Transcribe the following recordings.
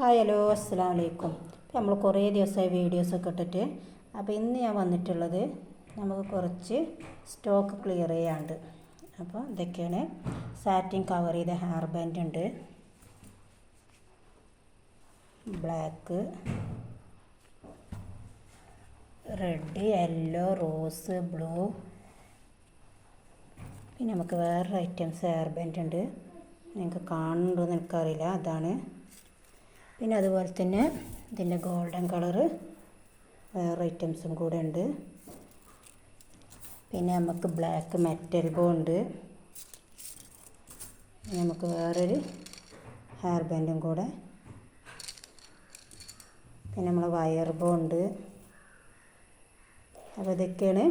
Hi hello അസ്സലാമു അലൈക്കും. നമ്മൾ കുറേ ദിവസമായി വീഡിയോസൊക്കെ ഇട്ടിട്ട്, അപ്പോൾ ഇന്ന് ഞാൻ വന്നിട്ടുള്ളത് നമുക്ക് കുറച്ച് സ്റ്റോക്ക് ക്ലിയർ ചെയ്യാണ്ട്. അപ്പോൾ ഇതൊക്കെയാണ്. സാറ്റിൻ കവർ ചെയ്ത ഹെയർ ബാൻഡ് ഉണ്ട്, black, red, yellow, rose, blue. പിന്നെ നമുക്ക് വേറൊരു ഐറ്റംസ് ഹെയർ ബാൻഡ് ഉണ്ട്, നിങ്ങൾക്ക് കാണുന്നുണ്ടോ എന്ന് എനിക്കറിയില്ല, അതാണ്. പിന്നെ അതുപോലെ തന്നെ ഇതിൻ്റെ ഗോൾഡൻ കളറ് വേറെ ഐറ്റംസും കൂടെ ഉണ്ട്. പിന്നെ നമുക്ക് ബ്ലാക്ക് മെറ്റൽ ബോ ഉണ്ട്. നമുക്ക് വേറൊരു ഹെയർ ബാൻഡും കൂടെ. പിന്നെ നമ്മൾ വയർ ബോ ഉണ്ട്. അപ്പോൾ ഇതൊക്കെയാണ്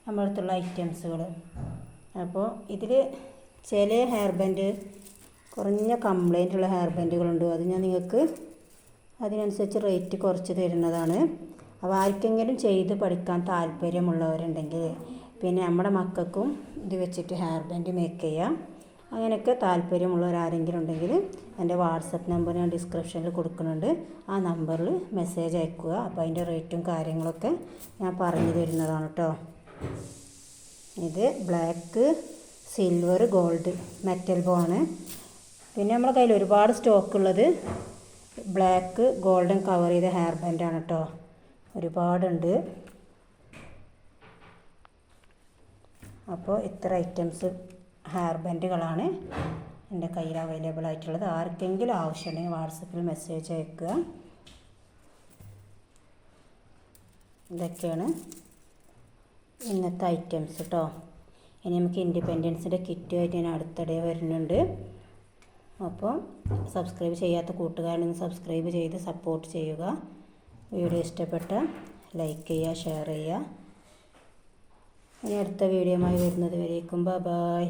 നമ്മുടെ അടുത്തുള്ള ഐറ്റംസുകൾ. അപ്പോൾ ഇതിൽ ചില ഹെയർ ബാൻഡ് കുറഞ്ഞ കംപ്ലൈൻറ്റുള്ള ഹെയർ ബാൻഡുകളുണ്ട്. അത് ഞാൻ നിങ്ങൾക്ക് അതിനനുസരിച്ച് റേറ്റ് കുറച്ച് തരുന്നതാണ്. അപ്പോൾ ആർക്കെങ്കിലും ചെയ്ത് പഠിക്കാൻ താല്പര്യമുള്ളവരുണ്ടെങ്കിൽ, പിന്നെ നമ്മുടെ മക്കൾക്കും ഇത് വെച്ചിട്ട് ഹെയർ ബാൻഡ് മേക്ക് ചെയ്യാം, അങ്ങനെയൊക്കെ താല്പര്യമുള്ളവരാരെങ്കിലും ഉണ്ടെങ്കിൽ എൻ്റെ വാട്സപ്പ് നമ്പർ ഞാൻ ഡിസ്ക്രിപ്ഷനിൽ കൊടുക്കുന്നുണ്ട്. ആ നമ്പറിൽ മെസ്സേജ് അയക്കുക. അപ്പോൾ അതിൻ്റെ റേറ്റും കാര്യങ്ങളൊക്കെ ഞാൻ പറഞ്ഞു തരുന്നതാണ് കേട്ടോ. ഇത് ബ്ലാക്ക്, സിൽവർ, ഗോൾഡ് മെറ്റൽ ബോ ആണ്. പിന്നെ നമ്മുടെ കയ്യിൽ ഒരുപാട് സ്റ്റോക്ക് ഉള്ളത് ബ്ലാക്ക് ഗോൾഡൻ കവർ ചെയ്ത ഹെയർ ബാൻഡാണ് കേട്ടോ. ഒരുപാടുണ്ട്. അപ്പോൾ ഇത്ര ഐറ്റംസ് ഹെയർ ബാൻഡുകളാണ് എൻ്റെ കയ്യിൽ അവൈലബിൾ ആയിട്ടുള്ളത്. ആർക്കെങ്കിലും ആവശ്യമുണ്ടെങ്കിൽ വാട്സപ്പിൽ മെസ്സേജ് അയക്കുക. ഇതൊക്കെയാണ് ഇന്നത്തെ ഐറ്റംസ് കേട്ടോ. ഇനി നമുക്ക് ഇൻഡിപെൻഡൻസിൻ്റെ കിറ്റുമായിട്ട് ഞാൻ അടുത്തിടെ വരുന്നുണ്ട്. അപ്പോൾ സബ്സ്ക്രൈബ് ചെയ്യാത്ത കൂട്ടുകാരുണ്ടെങ്കിൽ സബ്സ്ക്രൈബ് ചെയ്ത് സപ്പോർട്ട് ചെയ്യുക. വീഡിയോ ഇഷ്ടപ്പെട്ട ലൈക്ക് ചെയ്യുക, ഷെയർ ചെയ്യുക. ഇനി അടുത്ത വീഡിയോയുമായി വരുന്നത് വരേക്കും ബൈ.